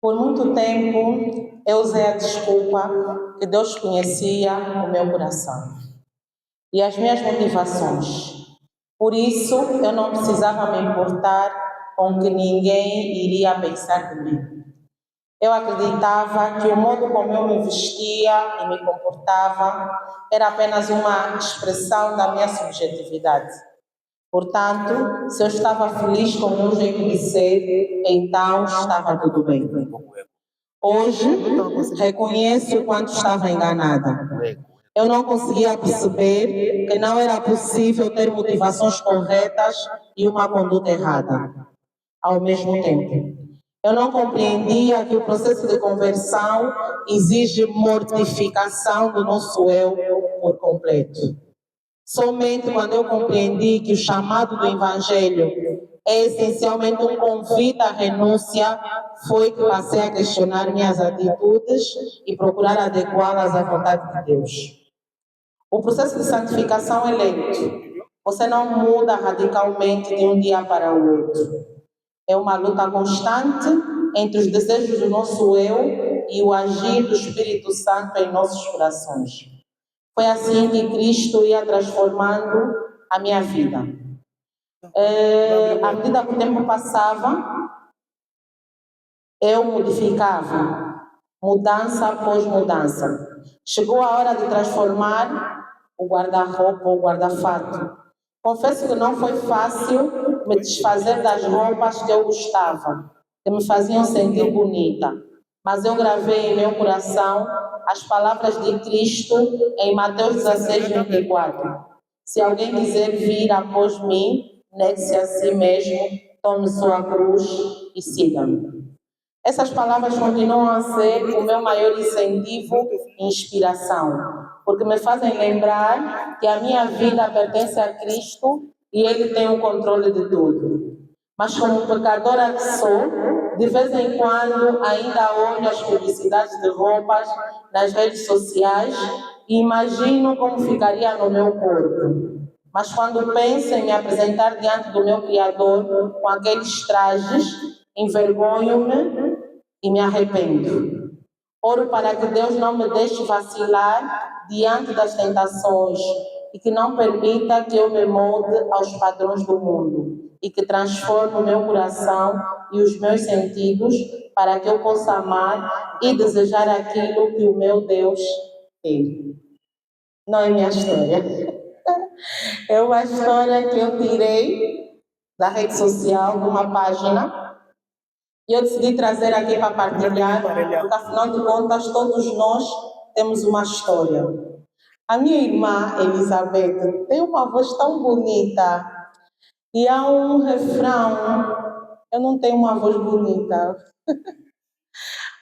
Por muito tempo, eu usei a desculpa que Deus conhecia o meu coração e as minhas motivações. Por isso, eu não precisava me importar com o que ninguém iria pensar de mim. Eu acreditava que o modo como eu me vestia e me comportava era apenas uma expressão da minha subjetividade. Portanto, se eu estava feliz com o meu jeito de ser, então estava tudo bem. Hoje, reconheço o quanto estava enganada. Eu não conseguia perceber que não era possível ter motivações corretas e uma conduta errada ao mesmo tempo. Eu não compreendia que o processo de conversão exige mortificação do nosso eu por completo. Somente quando eu compreendi que o chamado do Evangelho é essencialmente um convite à renúncia, foi que passei a questionar minhas atitudes e procurar adequá-las à vontade de Deus. O processo de santificação é lento. Você não muda radicalmente de um dia para o outro. É uma luta constante entre os desejos do nosso eu e o agir do Espírito Santo em nossos corações. Foi assim que Cristo ia transformando a minha vida. À medida que o tempo passava, eu modificava, mudança após mudança. Chegou a hora de transformar o guarda-roupa ou o guarda-fato. Confesso que não foi fácil me desfazer das roupas que eu gostava, que me faziam sentir bonita. Mas eu gravei em meu coração as palavras de Cristo em Mateus 16:24. Se alguém quiser vir após mim, negue-se a si mesmo, tome sua cruz e siga-me. Essas palavras continuam a ser o meu maior incentivo e inspiração, porque me fazem lembrar que a minha vida pertence a Cristo e Ele tem o controle de tudo. Mas como pecadora que sou, de vez em quando ainda olho as publicidades de roupas nas redes sociais e imagino como ficaria no meu corpo. Mas quando penso em me apresentar diante do meu Criador com aqueles trajes, envergonho-me e me arrependo. Oro para que Deus não me deixe vacilar diante das tentações e que não permita que eu me molde aos padrões do mundo e que transforme o meu coração e os meus sentidos para que eu possa amar e desejar aquilo que o meu Deus tem. Não é minha história. É uma história que eu tirei da rede social, de uma página, e eu decidi trazer aqui para partilhar, porque afinal de contas todos nós temos uma história. A minha irmã Elizabeth tem uma voz tão bonita e há um refrão. Eu não tenho uma voz bonita.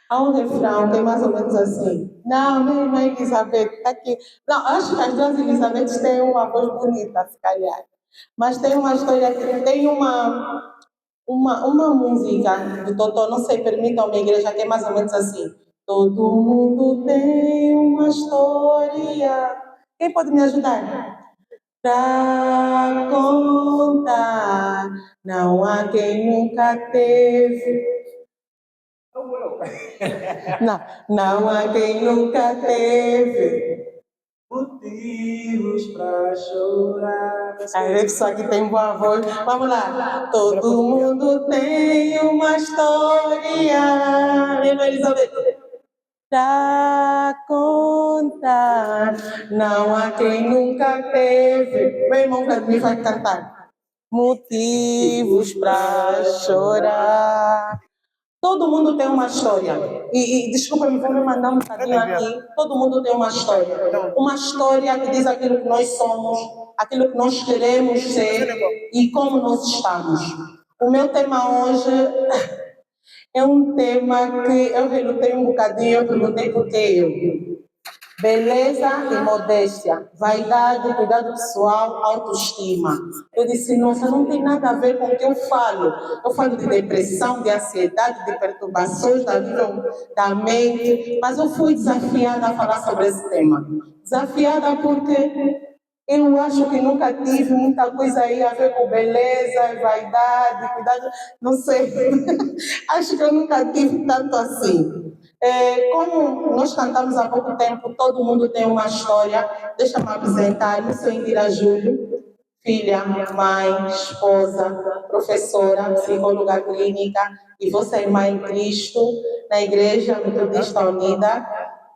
Há um refrão que é mais ou menos assim. Não, minha irmã Elizabeth está aqui. Não, acho que as duas Elizabeths têm uma voz bonita, se calhar. Mas tem uma história que tem uma música do Totó, não sei, permitam-me, igreja, que é mais ou menos assim. Todo mundo tem uma história. Quem pode me ajudar? Pra contar, não há quem nunca teve. Não há quem nunca teve motivos pra chorar. A pessoa que tem boa voz. Vamos lá. Todo mundo tem uma história. Minha irmã Elizabeth. Pra contar. Não há quem nunca teve. Meu irmão Vladimir vai cantar. Motivos pra chorar. Todo mundo tem uma história. Desculpa-me, vou me mandar um bocadinho aqui. Todo mundo tem uma história. Uma história que diz aquilo que nós somos, aquilo que nós queremos ser e como nós estamos. O meu tema hoje é um tema que eu relutei um bocadinho, eu perguntei por que eu. Beleza e modéstia, vaidade, cuidado pessoal, autoestima. Eu disse, nossa, não tem nada a ver com o que eu falo. Eu falo de depressão, de ansiedade, de perturbações da vida, da mente. Mas eu fui desafiada a falar sobre esse tema. Desafiada porque Eu acho que nunca tive muita coisa aí a ver com beleza, vaidade, cuidado, não sei. Acho que eu nunca tive tanto assim. Como nós cantamos há pouco tempo, todo mundo tem uma história. Deixa-me apresentar. Eu sou Indira Júlio, filha, mãe, esposa, professora, psicóloga clínica e vou ser irmã em Cristo na Igreja Metodista Unida,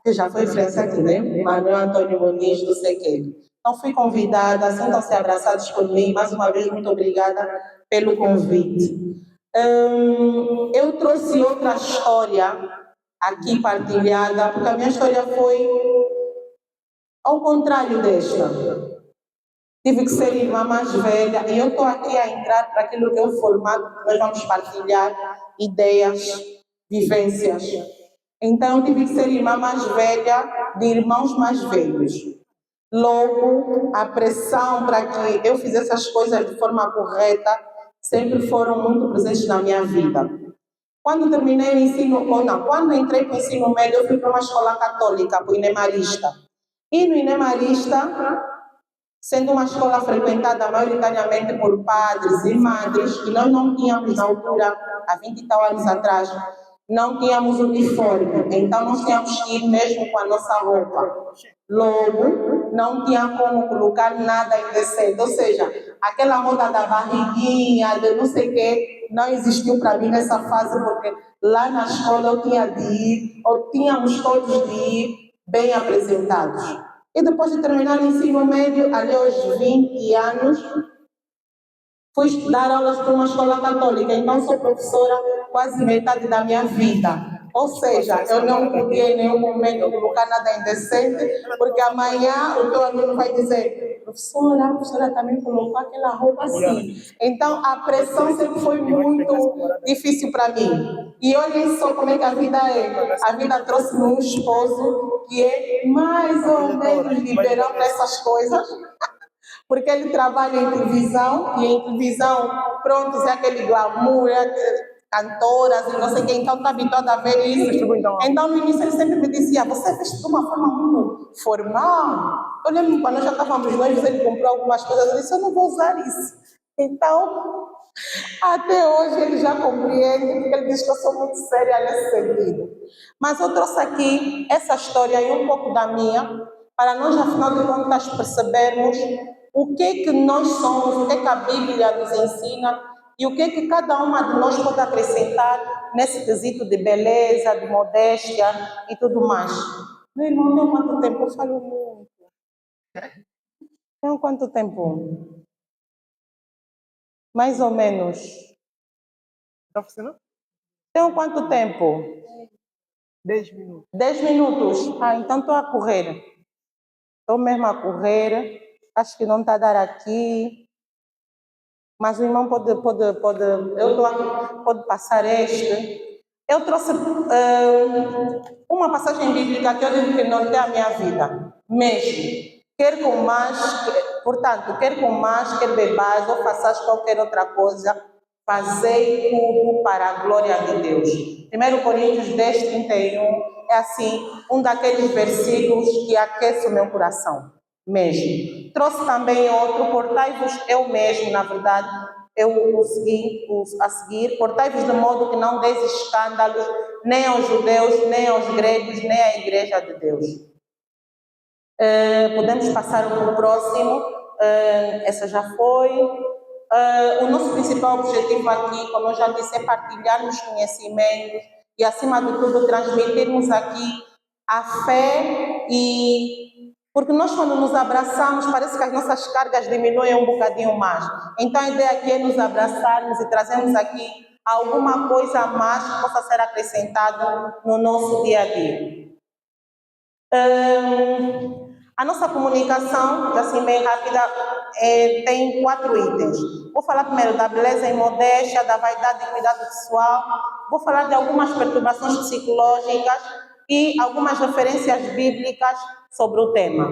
que já foi referência aqui, né? Manuel Antônio Muniz do Sequeiro. Então fui convidada, sintam-se abraçados por mim. Mais uma vez, muito obrigada pelo convite. Eu trouxe outra história aqui partilhada, porque a minha história foi ao contrário desta. Tive que ser irmã mais velha e eu estou aqui a entrar para aquilo que é o formato que nós vamos partilhar ideias, vivências. Então, eu tive que ser irmã mais velha de irmãos mais velhos. Logo, a pressão para que eu fizesse as coisas de forma correta sempre foram muito presentes na minha vida. Quando terminei o ensino, ou não, quando entrei para o ensino médio, eu fui para uma escola católica, para o Inemarista. E no Inemarista, sendo uma escola frequentada maioritariamente por padres e madres, que nós não tínhamos na altura, há 20 e tal anos atrás, não tínhamos uniforme, então nós tínhamos que ir mesmo com a nossa roupa. Logo, não tinha como colocar nada indecente, ou seja, aquela moda da barriguinha, de não sei o quê, não existiu para mim nessa fase, porque lá na escola eu tinha de ir, ou tínhamos todos de ir bem apresentados. E depois de terminar o ensino médio, ali aos 20 anos, fui estudar aulas para uma escola católica, então sou professora quase metade da minha vida. Ou seja, eu não podia em nenhum momento colocar nada indecente, porque amanhã o teu aluno vai dizer, professora, a professora também colocou aquela roupa assim. Então a pressão sempre foi muito difícil para mim. E olhem só como é que a vida é. A vida trouxe-me um esposo que é mais ou menos liberal para essas coisas, porque ele trabalha em televisão, e em televisão, pronto, é aquele glamour, cantoras e não sei o que, então está habituado a ver isso. Então, no início, ele sempre me dizia, você fez de uma forma muito formal. Eu lembro quando nós já estávamos noivos, ele comprou algumas coisas, eu disse, eu não vou usar isso. Então, até hoje ele já compreende, porque ele diz que eu sou muito séria nesse sentido. Mas eu trouxe aqui essa história e um pouco da minha, para nós, afinal de contas, percebermos o que é que nós somos, o que é que a Bíblia nos ensina e o que é que cada uma de nós pode acrescentar nesse quesito de beleza, de modéstia e tudo mais. Meu irmão, tem quanto tempo? Eu falo muito. Tem quanto tempo? Mais ou menos. Está funcionando? Tem quanto tempo? 10 minutos. 10 minutos? Ah, então estou a correr. Estou mesmo a correr. Acho que não está a dar aqui. Mas o irmão pode passar este. Eu trouxe uma passagem bíblica que eu digo que norteia a minha vida. Mesmo. Quer com mais, quer bebais ou façais qualquer outra coisa, fazei tudo para a glória de Deus. 1 Coríntios 10, 31 é assim, um daqueles versículos que aquece o meu coração. Mesmo. Trouxe também outro, portai-vos eu mesmo, na verdade, a seguir, portai-vos de modo que não deis escândalos, nem aos judeus, nem aos gregos, nem à igreja de Deus. Podemos passar para o próximo, essa já foi. O nosso principal objetivo aqui, como eu já disse, é partilharmos conhecimentos e, acima de tudo, transmitirmos aqui a fé porque nós, quando nos abraçamos, parece que as nossas cargas diminuem um bocadinho mais. Então, a ideia aqui é nos abraçarmos e trazermos aqui alguma coisa a mais que possa ser acrescentado no nosso dia a dia. A nossa comunicação, assim bem rápida, tem 4 itens. Vou falar primeiro da beleza e modéstia, da vaidade e cuidado pessoal. Vou falar de algumas perturbações psicológicas e algumas referências bíblicas sobre o tema.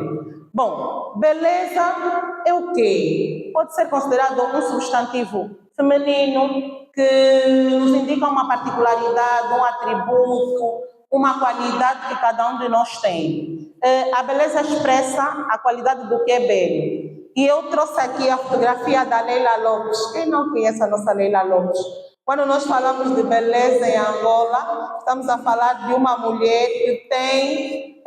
Bom, beleza é o quê? Pode ser considerado um substantivo feminino que nos indica uma particularidade, um atributo, uma qualidade que cada um de nós tem. A beleza expressa a qualidade do que é belo. E eu trouxe aqui a fotografia da Leila Lopes. Quem não conhece a nossa Leila Lopes? Quando nós falamos de beleza em Angola, estamos a falar de uma mulher que tem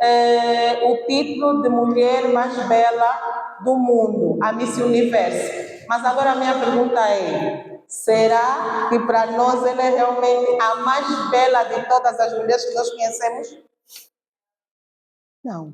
o título de mulher mais bela do mundo, a Miss Universo. Mas agora a minha pergunta é, será que para nós ela é realmente a mais bela de todas as mulheres que nós conhecemos? Não.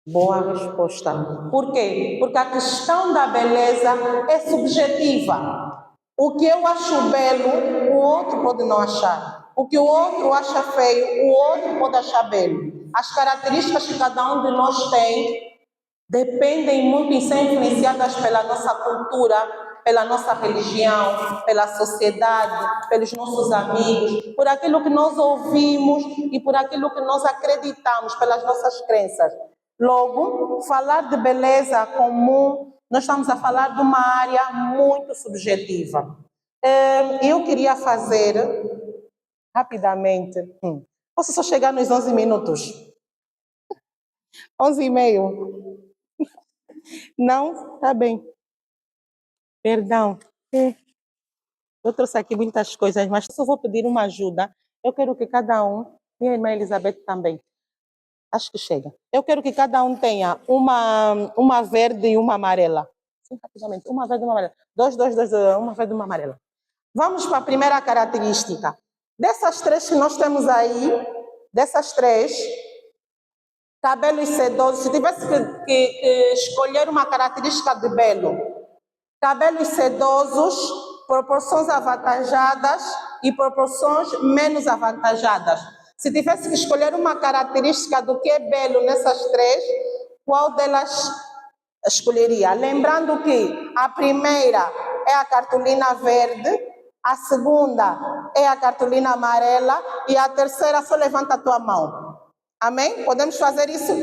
Boa resposta. Por quê? Porque a questão da beleza é subjetiva. O que eu acho belo, o outro pode não achar. O que o outro acha feio, o outro pode achar belo. As características que cada um de nós tem dependem muito e são influenciadas pela nossa cultura, pela nossa religião, pela sociedade, pelos nossos amigos, por aquilo que nós ouvimos e por aquilo que nós acreditamos, pelas nossas crenças. Logo, falar de beleza comum, nós estamos a falar de uma área muito subjetiva. Eu queria fazer, rapidamente, posso só chegar nos 11 minutos? 11 e meio. Não? Tá bem. Perdão. Eu trouxe aqui muitas coisas, mas só vou pedir uma ajuda. Eu quero que cada um, minha irmã Elizabeth também, acho que chega. Eu quero que cada um tenha uma verde e uma amarela. Sim, rapidamente. Uma verde e uma amarela. Dois, uma verde e uma amarela. Vamos para a primeira característica. Dessas três que nós temos aí, dessas três, cabelos sedosos, se tivesse que escolher uma característica de belo, cabelos sedosos, proporções avantajadas e proporções menos avantajadas. Se tivesse que escolher uma característica do que é belo nessas três, qual delas escolheria? Lembrando que a primeira é a cartolina verde, a segunda é a cartolina amarela e a terceira só levanta a tua mão. Amém? Podemos fazer isso,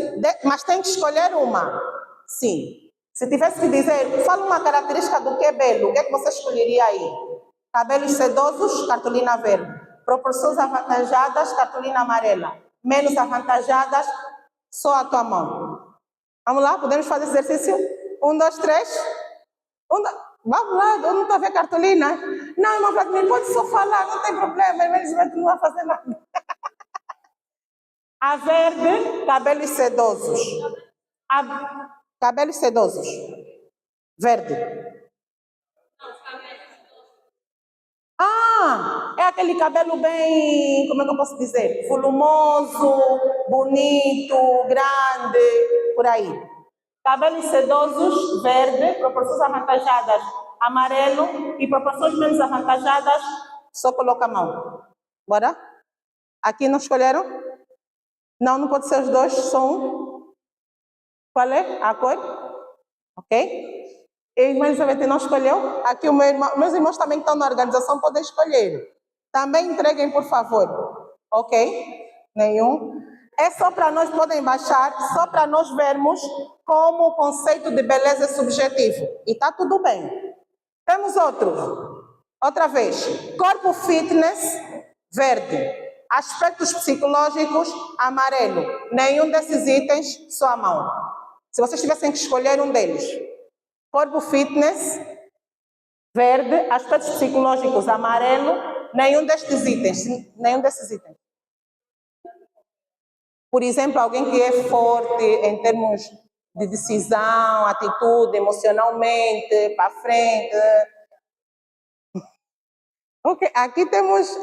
mas tem que escolher uma. Sim. Se tivesse que dizer, fala uma característica do que é belo, o que é que você escolheria aí? Cabelos sedosos, cartolina verde. Proporções avantajadas, cartolina amarela. Menos avantajadas, só a tua mão. Vamos lá? Podemos fazer esse exercício? 1, 2, 3. Vamos lá, eu não estou a ver cartolina. Não, irmão Vladimir, pode só falar, não tem problema, infelizmente não vai fazer nada. A verde, cabelos sedosos. Cabelos sedosos. Verde. É aquele cabelo bem, como é que eu posso dizer? Volumoso, bonito, grande, por aí. Cabelos sedosos, verde, proporções avantajadas, amarelo, e proporções menos avantajadas, só coloca a mão. Bora? Aqui não escolheram? Não, não pode ser os dois, só um. Qual é a cor? Ok? E a irmã Elizabeth não escolheu? Aqui meus irmãos também que estão na organização podem escolher. Também entreguem, por favor. Ok? Nenhum. É só para nós, podem baixar, só para nós vermos como o conceito de beleza é subjetivo. E está tudo bem. Temos outro. Outra vez. Corpo fitness, verde. Aspectos psicológicos, amarelo. Nenhum desses itens, só a mão. Se vocês tivessem que escolher um deles. Corpo fitness, verde. Aspectos psicológicos, amarelo. Nenhum destes itens. Nenhum desses itens. Por exemplo, alguém que é forte em termos de decisão, atitude, emocionalmente, para frente. Ok, aqui temos,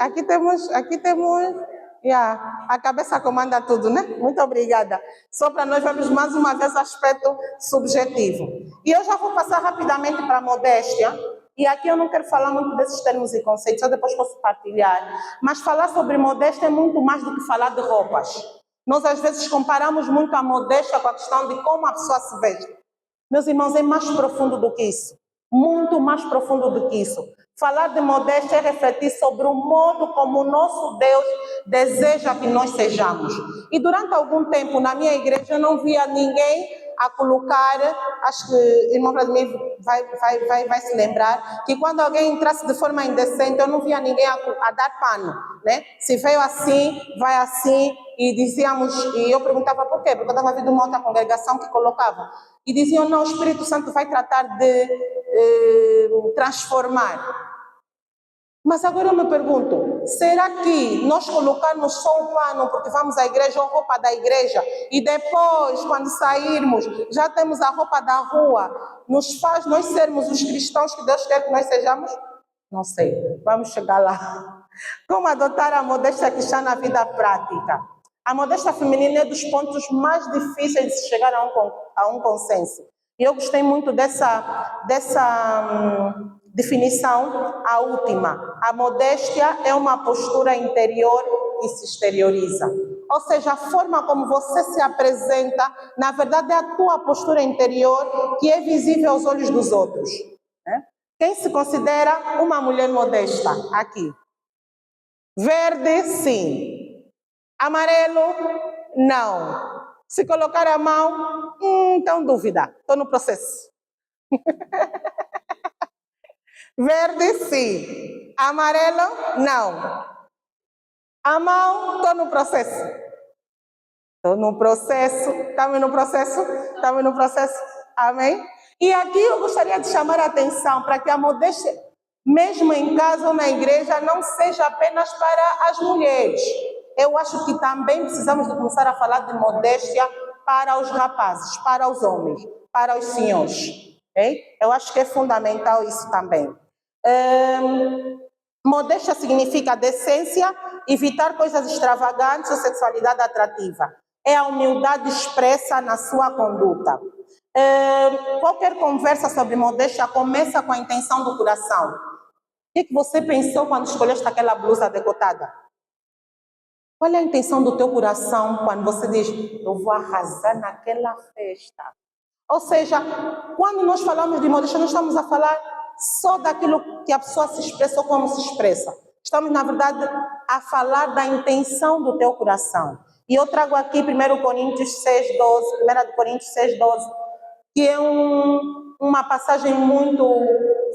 a cabeça comanda tudo, né? Muito obrigada. Só para nós vermos mais uma vez o aspecto subjetivo. E eu já vou passar rapidamente para a modéstia. E aqui eu não quero falar muito desses termos e conceitos, só depois posso partilhar. Mas falar sobre modéstia é muito mais do que falar de roupas. Nós às vezes comparamos muito a modéstia com a questão de como a pessoa se veste. Meus irmãos, é mais profundo do que isso. Muito mais profundo do que isso. Falar de modéstia é refletir sobre o modo como o nosso Deus deseja que nós sejamos. E durante algum tempo na minha igreja eu não via ninguém a colocar, acho que o irmão Vladimir vai se lembrar, que quando alguém entrasse de forma indecente, eu não via ninguém a dar pano, né? Se veio assim, vai assim, e dizíamos, e eu perguntava por quê? Porque eu estava vendo uma outra congregação que colocava, e diziam, não, o Espírito Santo vai tratar de transformar. Mas agora eu me pergunto, será que nós colocarmos só o pano porque vamos à igreja ou roupa da igreja e depois, quando sairmos, já temos a roupa da rua, nos faz nós sermos os cristãos que Deus quer que nós sejamos? Não sei, vamos chegar lá. Como adotar a modéstia cristã na vida prática? A modéstia feminina é dos pontos mais difíceis de se chegar a um consenso. E eu gostei muito dessa definição, a última. A modéstia é uma postura interior que se exterioriza. Ou seja, a forma como você se apresenta, na verdade, é a tua postura interior que é visível aos olhos dos outros. Né? Quem se considera uma mulher modesta? Aqui. Verde, sim. Amarelo, não. Se colocar a mão, então dúvida. Estou no processo. Verde, sim. Amarelo, não. A mão, estou no processo. Estou no processo. Estamos no processo? Estamos no processo? Amém? E aqui eu gostaria de chamar a atenção para que a modéstia, mesmo em casa ou na igreja, não seja apenas para as mulheres. Eu acho que também precisamos de começar a falar de modéstia para os rapazes, para os homens, para os senhores. Okay? Eu acho que é fundamental isso também. Modéstia significa decência, evitar coisas extravagantes ou sexualidade atrativa. É a humildade expressa na sua conduta. Qualquer conversa sobre modéstia começa com a intenção do coração. O que você pensou quando escolheste aquela blusa decotada? Qual é a intenção do teu coração quando você diz, eu vou arrasar naquela festa? Ou seja, quando nós falamos de modéstia, não estamos a falar só daquilo que a pessoa se expressa ou como se expressa. Estamos, na verdade, a falar da intenção do teu coração. E eu trago aqui 1 Coríntios 6:12, 1 Coríntios 6:12, que é uma passagem muito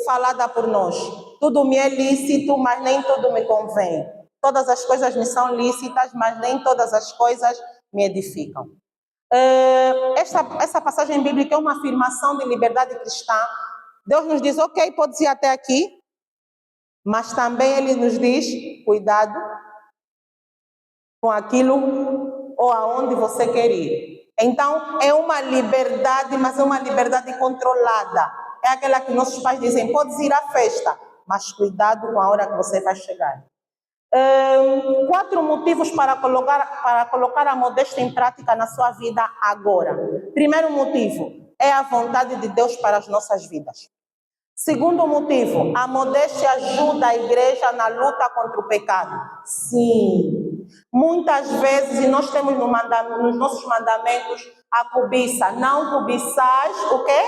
falada por nós. Tudo me é lícito, mas nem tudo me convém. Todas as coisas me são lícitas, mas nem todas as coisas me edificam. Essa passagem bíblica é uma afirmação de liberdade cristã. Deus nos diz, ok, pode ir até aqui, mas também Ele nos diz, cuidado com aquilo ou aonde você quer ir. Então, é uma liberdade, mas é uma liberdade controlada. É aquela que nossos pais dizem, pode ir à festa, mas cuidado com a hora que você vai chegar. 4 motivos para colocar a modéstia em prática na sua vida agora. Primeiro motivo, é a vontade de Deus para as nossas vidas. Segundo motivo, a modéstia ajuda a igreja na luta contra o pecado. Sim. Muitas vezes, e nós temos nos nossos mandamentos a cobiça. Não cobiçais o quê?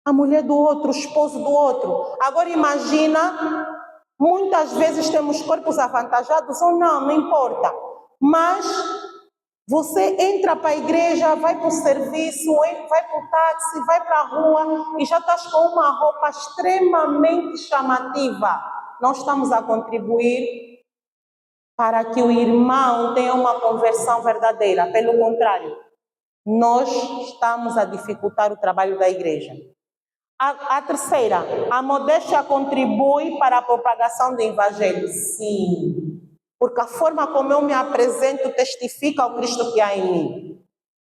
A mulher do outro, o esposo do outro. Agora imagina, muitas vezes temos corpos avantajados ou não importa. Mas você entra para a igreja, vai para o serviço, vai para o táxi, vai para a rua e já estás com uma roupa extremamente chamativa. Não estamos a contribuir para que o irmão tenha uma conversão verdadeira. Pelo contrário, nós estamos a dificultar o trabalho da igreja. A terceira, a modéstia contribui para a propagação do evangelho. Sim. Porque a forma como eu me apresento testifica ao Cristo que há em mim.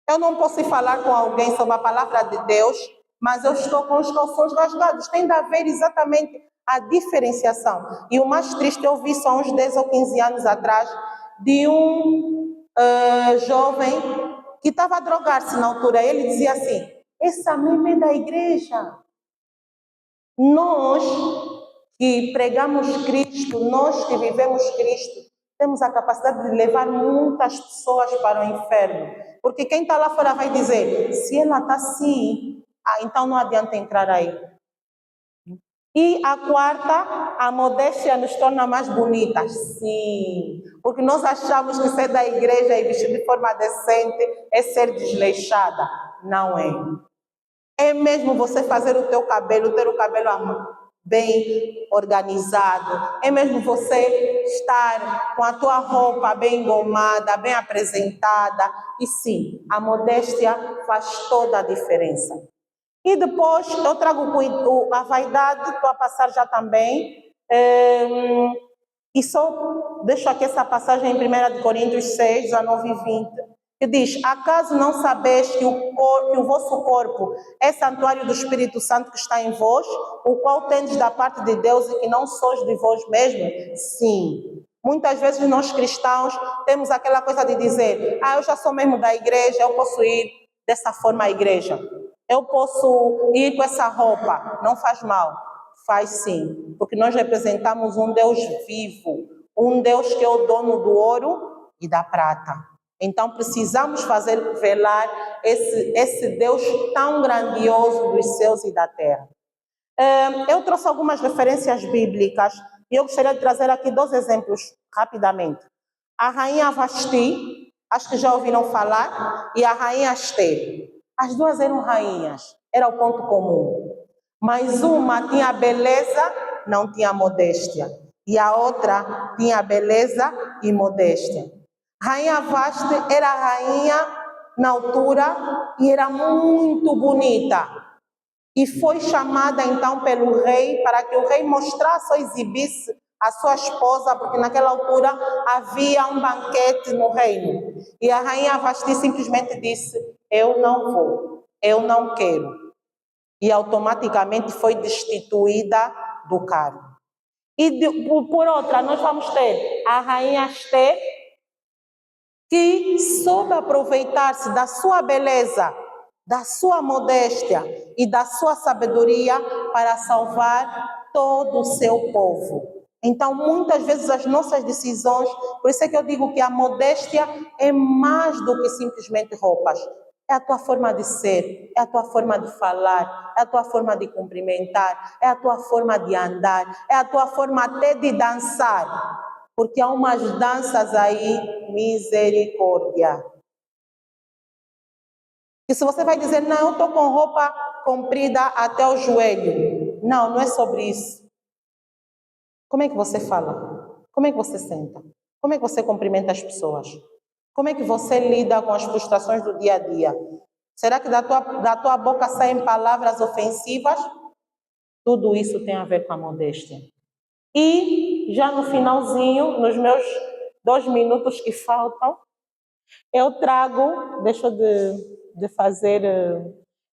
Eu não posso falar com alguém sobre a palavra de Deus, mas eu estou com os calções rasgados. Tem de haver exatamente a diferenciação. E o mais triste, eu vi só uns 10 ou 15 anos atrás, de um jovem que estava a drogar-se na altura. Ele dizia assim, essa mesma é da igreja. Nós que pregamos Cristo, nós que vivemos Cristo, temos a capacidade de levar muitas pessoas para o inferno. Porque quem está lá fora vai dizer, se ela está assim, então não adianta entrar aí. E a quarta, a modéstia nos torna mais bonitas. Sim, porque nós achamos que ser da igreja e vestir de forma decente é ser desleixada. Não é. É mesmo você fazer o teu cabelo, ter o cabelo bem organizado. É mesmo você estar com a tua roupa bem engomada, bem apresentada. E sim, a modéstia faz toda a diferença. E depois eu trago a vaidade, estou a passar já também. E só deixo aqui essa passagem em 1 Coríntios 6, 19 e 20, que diz: acaso não sabeis que o vosso corpo é santuário do Espírito Santo que está em vós, o qual tendes da parte de Deus e que não sois de vós mesmos? Sim. Muitas vezes nós cristãos temos aquela coisa de dizer: eu já sou mesmo da igreja, eu posso ir dessa forma à igreja. Eu posso ir com essa roupa, não faz mal. Faz sim, porque nós representamos um Deus vivo, um Deus que é o dono do ouro e da prata. Então precisamos fazer velar esse Deus tão grandioso dos céus e da terra. Eu trouxe algumas referências bíblicas e eu gostaria de trazer aqui 2 exemplos rapidamente. A rainha Vasti, acho que já ouviram falar, e a rainha Esther. As duas eram rainhas, era o ponto comum. Mas uma tinha beleza, não tinha modéstia. E a outra tinha beleza e modéstia. Rainha Vasti era rainha na altura e era muito bonita. E foi chamada então pelo rei para que o rei mostrasse ou exibisse a sua esposa, porque naquela altura havia um banquete no reino. E a rainha Vasti simplesmente disse: eu não vou, eu não quero. E automaticamente foi destituída do cargo. E por outra, nós vamos ter a rainha Esther, que soube aproveitar-se da sua beleza, da sua modéstia e da sua sabedoria para salvar todo o seu povo. Então, muitas vezes as nossas decisões, por isso é que eu digo que a modéstia é mais do que simplesmente roupas. É a tua forma de ser, é a tua forma de falar, é a tua forma de cumprimentar, é a tua forma de andar, é a tua forma até de dançar. Porque há umas danças aí, misericórdia. E se você vai dizer: não, eu estou com roupa comprida até o joelho. Não, não é sobre isso. Como é que você fala? Como é que você senta? Como é que você cumprimenta as pessoas? Como é que você lida com as frustrações do dia a dia? Será que da tua boca saem palavras ofensivas? Tudo isso tem a ver com a modéstia. E já no finalzinho, nos meus 2 minutos que faltam, eu trago,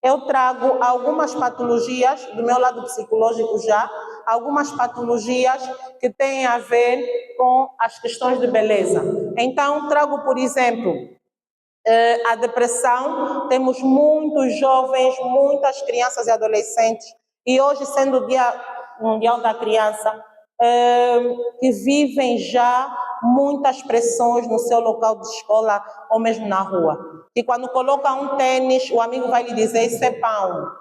eu trago algumas patologias, do meu lado psicológico já, algumas patologias que têm a ver com as questões de beleza. Então, trago, por exemplo, a depressão. Temos muitos jovens, muitas crianças e adolescentes, e hoje, sendo o Dia Mundial da Criança, que vivem já muitas pressões no seu local de escola ou mesmo na rua. E quando coloca um tênis, o amigo vai lhe dizer: isso é pão.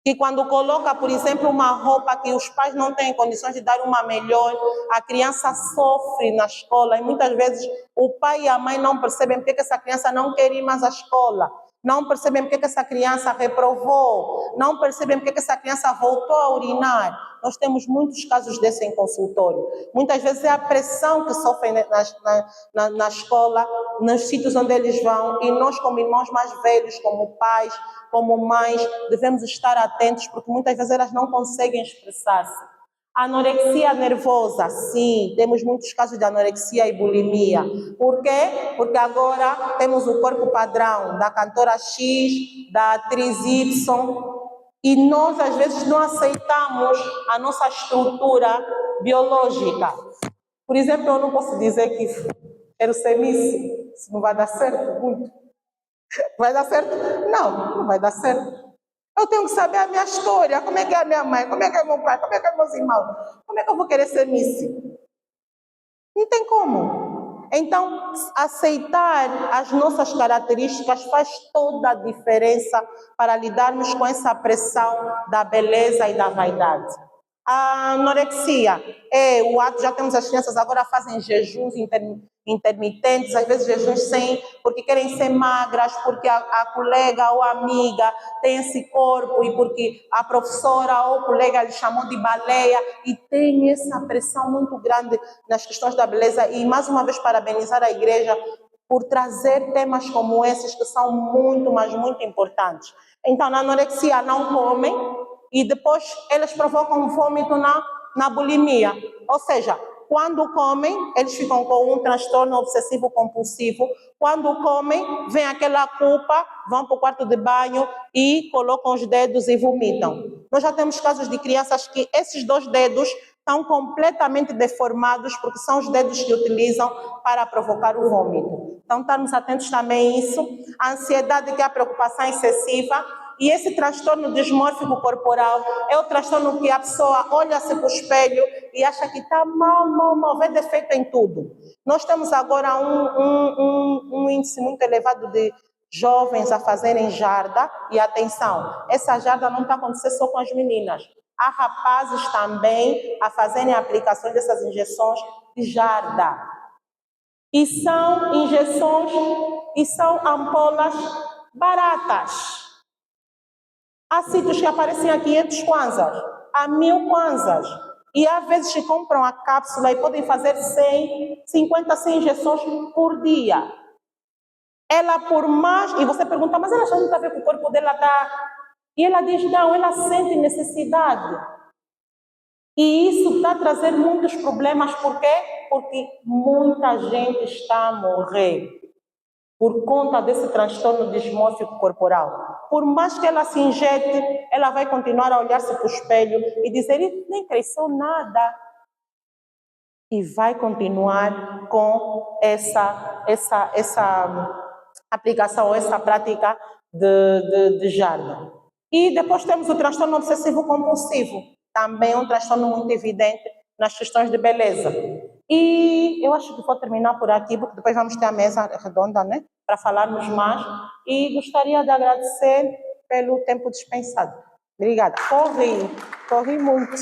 E quando coloca, por exemplo, uma roupa que os pais não têm condições de dar uma melhor, a criança sofre na escola e muitas vezes o pai e a mãe não percebem porque essa criança não quer ir mais à escola, não percebem porque essa criança reprovou, não percebem porque essa criança voltou a urinar. Nós temos muitos casos desses em consultório. Muitas vezes é a pressão que sofrem na escola, nos sítios onde eles vão, e nós, como irmãos mais velhos, como pais, como mães, devemos estar atentos, porque muitas vezes elas não conseguem expressar-se. Anorexia nervosa, sim, temos muitos casos de anorexia e bulimia. Por quê? Porque agora temos o corpo padrão da cantora X, da atriz Y, e nós às vezes não aceitamos a nossa estrutura biológica. Por exemplo, eu não posso dizer que quero ser Miss, isso não vai dar certo muito. Vai dar certo? Não, não vai dar certo. Eu tenho que saber a minha história, como é que é a minha mãe, como é que é meu pai, como é que é meus irmãos, como é que eu vou querer ser Miss? Não tem como. Então, aceitar as nossas características faz toda a diferença para lidarmos com essa pressão da beleza e da vaidade. A anorexia é o ato, já temos as crianças agora fazem jejuns intermitentes, às vezes jejuns sem, porque querem ser magras, porque a colega ou a amiga tem esse corpo e porque a professora ou o colega lhe chamou de baleia e tem essa pressão muito grande nas questões da beleza. E mais uma vez parabenizar a igreja por trazer temas como esses que são muito, mas muito importantes. Então, na anorexia não comem e depois eles provocam vômito na bulimia. Ou seja, quando comem, eles ficam com um transtorno obsessivo compulsivo. Quando comem, vem aquela culpa, vão para o quarto de banho e colocam os dedos e vomitam. Nós já temos casos de crianças que esses 2 dedos estão completamente deformados porque são os dedos que utilizam para provocar o vômito. Então, estamos atentos também a isso. A ansiedade, que é a preocupação excessiva, e esse transtorno dismórfico corporal é o transtorno que a pessoa olha-se para o espelho e acha que está mal, vê defeito em tudo. Nós temos agora um índice muito elevado de jovens a fazerem jarda, e atenção, essa jarda não está acontecendo só com as meninas. Há rapazes também a fazerem aplicações dessas injeções de jarda. E são injeções e são ampolas baratas. Há sítios que aparecem a 500 kwanzas, a 1000 kwanzas. E há vezes que compram a cápsula e podem fazer 50, 100 injeções por dia. Ela por mais... E você pergunta, mas ela já não está vendo que o corpo dela está... E ela diz, não, ela sente necessidade. E isso está a trazer muitos problemas. Por quê? Porque muita gente está a morrer por conta desse transtorno dismórfico corporal. Por mais que ela se injete, ela vai continuar a olhar-se para o espelho e dizer, ele nem cresceu nada. E vai continuar com essa aplicação, essa prática de jarda. E depois temos o transtorno obsessivo compulsivo, também um transtorno muito evidente nas questões de beleza. E eu acho que vou terminar por aqui, porque depois vamos ter a mesa redonda, né, para falarmos mais. E gostaria de agradecer pelo tempo dispensado. Obrigada. Corri muito.